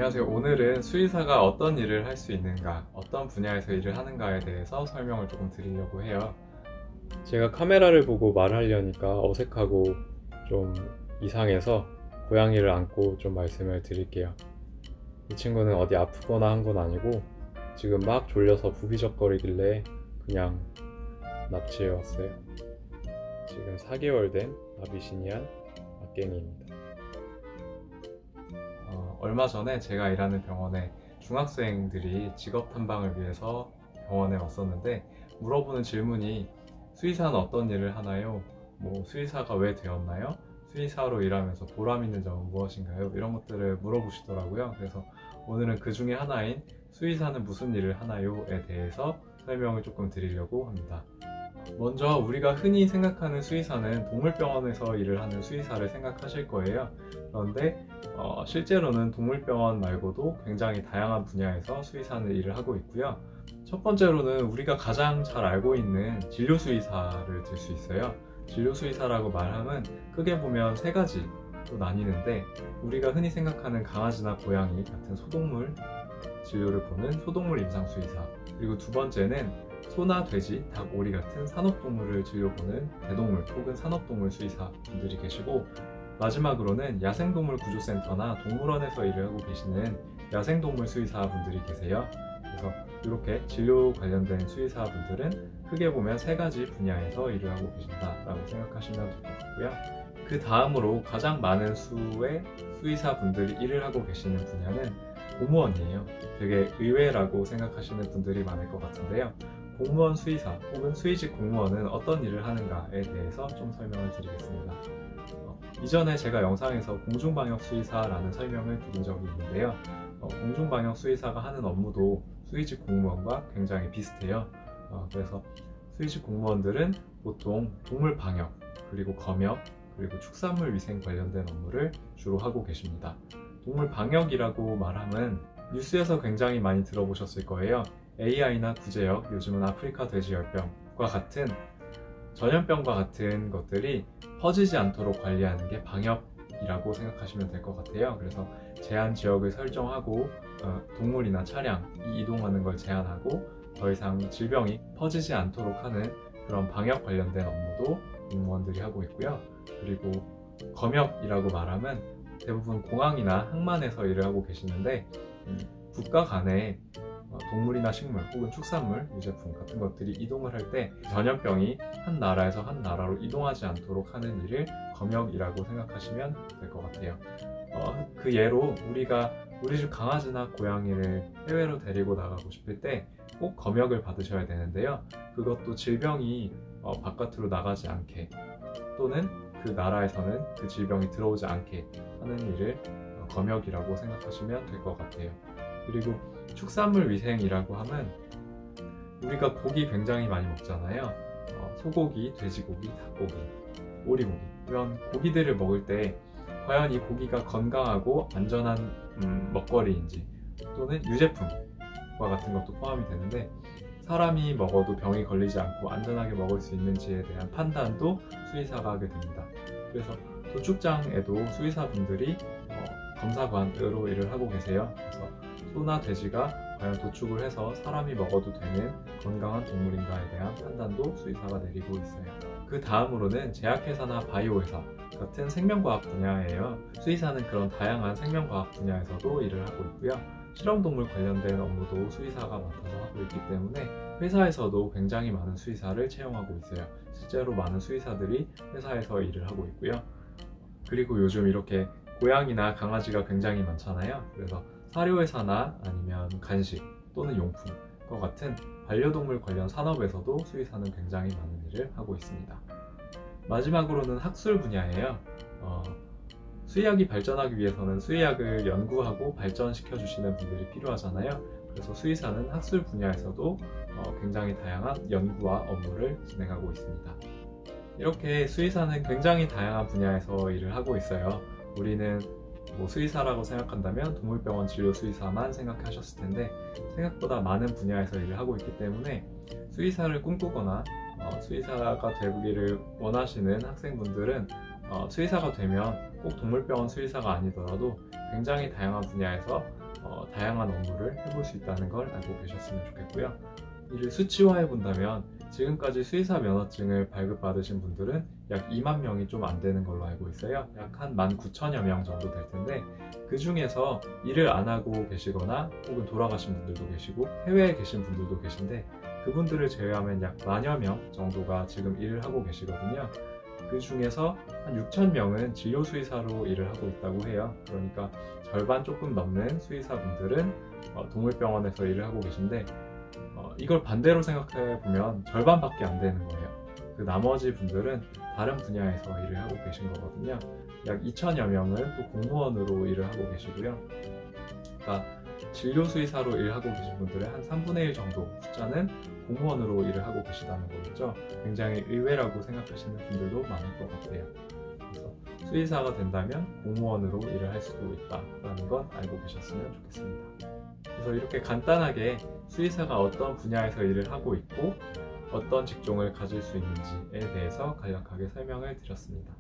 안녕하세요. 오늘은 수의사가 어떤 일을 할 수 있는가, 어떤 분야에서 일을 하는가에 대해서 설명을 조금 드리려고 해요. 제가 카메라를 보고 말하려니까 어색하고 좀 이상해서 고양이를 안고 좀 말씀을 드릴게요. 이 친구는 어디 아프거나 한 건 아니고 지금 막 졸려서 부비적거리길래 그냥 납치해 왔어요. 지금 4개월 된 아비시니안 악갱이입니다. 얼마 전에 제가 일하는 병원에 중학생들이 직업 탐방을 위해서 병원에 왔었는데 물어보는 질문이 수의사는 어떤 일을 하나요? 수의사가 왜 되었나요? 수의사로 일하면서 보람 있는 점은 무엇인가요? 이런 것들을 물어보시더라고요. 그래서 오늘은 그 중에 하나인 수의사는 무슨 일을 하나요?에 대해서 설명을 조금 드리려고 합니다. 먼저 우리가 흔히 생각하는 수의사는 동물병원에서 일을 하는 수의사를 생각하실 거예요. 그런데 실제로는 동물병원 말고도 굉장히 다양한 분야에서 수의사는 일을 하고 있고요. 첫 번째로는 우리가 가장 잘 알고 있는 진료수의사를 들 수 있어요. 진료수의사라고 말하면 크게 보면 세 가지로 나뉘는데, 우리가 흔히 생각하는 강아지나 고양이 같은 소동물 진료를 보는 소동물 임상수의사, 그리고 두 번째는 소나 돼지, 닭, 오리 같은 산업동물을 진료보는 대동물 혹은 산업동물 수의사 분들이 계시고, 마지막으로는 야생동물 구조센터나 동물원에서 일을 하고 계시는 야생동물 수의사 분들이 계세요. 그래서 이렇게 진료 관련된 수의사 분들은 크게 보면 세 가지 분야에서 일을 하고 계신다라고 생각하시면 될 것 같고요. 그 다음으로 가장 많은 수의 수의사 분들이 일을 하고 계시는 분야는 공무원이에요. 되게 의외라고 생각하시는 분들이 많을 것 같은데요. 공무원 수의사 혹은 수의직 공무원은 어떤 일을 하는가에 대해서 좀 설명을 드리겠습니다. 이전에 제가 영상에서 공중방역수의사라는 설명을 드린 적이 있는데요. 공중방역수의사가 하는 업무도 수의직 공무원과 굉장히 비슷해요. 그래서 수의직 공무원들은 보통 동물 방역, 그리고 검역, 그리고 축산물 위생 관련된 업무를 주로 하고 계십니다. 동물 방역이라고 말하면 뉴스에서 굉장히 많이 들어보셨을 거예요. AI나 구제역, 요즘은 아프리카 돼지열병과 같은 전염병과 같은 것들이 퍼지지 않도록 관리하는 게 방역이라고 생각하시면 될 것 같아요. 그래서 제한 지역을 설정하고 동물이나 차량이 이동하는 걸 제한하고 더 이상 질병이 퍼지지 않도록 하는 그런 방역 관련된 업무도 공무원들이 하고 있고요. 그리고 검역이라고 말하면 대부분 공항이나 항만에서 일을 하고 계시는데, 국가 간에 동물이나 식물 혹은 축산물, 유제품 같은 것들이 이동을 할 때 전염병이 한 나라에서 한 나라로 이동하지 않도록 하는 일을 검역이라고 생각하시면 될 것 같아요. 그 예로 우리 집 강아지나 고양이를 해외로 데리고 나가고 싶을 때 꼭 검역을 받으셔야 되는데요. 그것도 질병이 바깥으로 나가지 않게, 또는 그 나라에서는 그 질병이 들어오지 않게 하는 일을 검역이라고 생각하시면 될 것 같아요. 그리고 축산물 위생이라고 하면 우리가 고기 굉장히 많이 먹잖아요. 소고기, 돼지고기, 닭고기, 오리고기, 이런 고기들을 먹을 때 과연 이 고기가 건강하고 안전한 먹거리인지, 또는 유제품과 같은 것도 포함이 되는데 사람이 먹어도 병이 걸리지 않고 안전하게 먹을 수 있는지에 대한 판단도 수의사가 하게 됩니다. 그래서 도축장에도 수의사분들이 검사관으로 일을 하고 계세요. 그래서 소나 돼지가 과연 도축을 해서 사람이 먹어도 되는 건강한 동물인가에 대한 판단도 수의사가 내리고 있어요. 그 다음으로는 제약회사나 바이오회사 같은 생명과학 분야예요. 수의사는 그런 다양한 생명과학 분야에서도 일을 하고 있고요. 실험동물 관련된 업무도 수의사가 맡아서 하고 있기 때문에 회사에서도 굉장히 많은 수의사를 채용하고 있어요. 실제로 많은 수의사들이 회사에서 일을 하고 있고요. 그리고 요즘 이렇게 고양이나 강아지가 굉장히 많잖아요. 그래서 사료회사나 아니면 간식 또는 용품과 같은 반려동물 관련 산업에서도 수의사는 굉장히 많은 일을 하고 있습니다. 마지막으로는 학술 분야예요. 수의학이 발전하기 위해서는 수의학을 연구하고 발전시켜 주시는 분들이 필요하잖아요. 그래서 수의사는 학술 분야에서도 굉장히 다양한 연구와 업무를 진행하고 있습니다. 이렇게 수의사는 굉장히 다양한 분야에서 일을 하고 있어요. 우리는 수의사라고 생각한다면 동물병원 진료 수의사만 생각하셨을 텐데, 생각보다 많은 분야에서 일을 하고 있기 때문에 수의사를 꿈꾸거나 수의사가 되기를 원하시는 학생분들은 수의사가 되면 꼭 동물병원 수의사가 아니더라도 굉장히 다양한 분야에서 다양한 업무를 해볼 수 있다는 걸 알고 계셨으면 좋겠고요. 이를 수치화해 본다면 지금까지 수의사 면허증을 발급받으신 분들은 약 2만 명이 좀 안 되는 걸로 알고 있어요. 약 한 19,000여 명 정도 될 텐데, 그 중에서 일을 안 하고 계시거나 혹은 돌아가신 분들도 계시고 해외에 계신 분들도 계신데, 그분들을 제외하면 약 10,000여 명 정도가 지금 일을 하고 계시거든요. 그 중에서 한 6,000명은 진료 수의사로 일을 하고 있다고 해요. 그러니까 절반 조금 넘는 수의사분들은 동물병원에서 일을 하고 계신데, 이걸 반대로 생각해 보면 절반밖에 안 되는 거예요. 그 나머지 분들은 다른 분야에서 일을 하고 계신 거거든요. 약 2,000여 명은 또 공무원으로 일을 하고 계시고요. 그러니까 진료 수의사로 일하고 계신 분들의 한 3분의 1 정도 숫자는 공무원으로 일을 하고 계시다는 거겠죠. 굉장히 의외라고 생각하시는 분들도 많을 것 같아요. 그래서 수의사가 된다면 공무원으로 일을 할 수도 있다는 건 알고 계셨으면 좋겠습니다. 그래서 이렇게 간단하게 수의사가 어떤 분야에서 일을 하고 있고 어떤 직종을 가질 수 있는지에 대해서 간략하게 설명을 드렸습니다.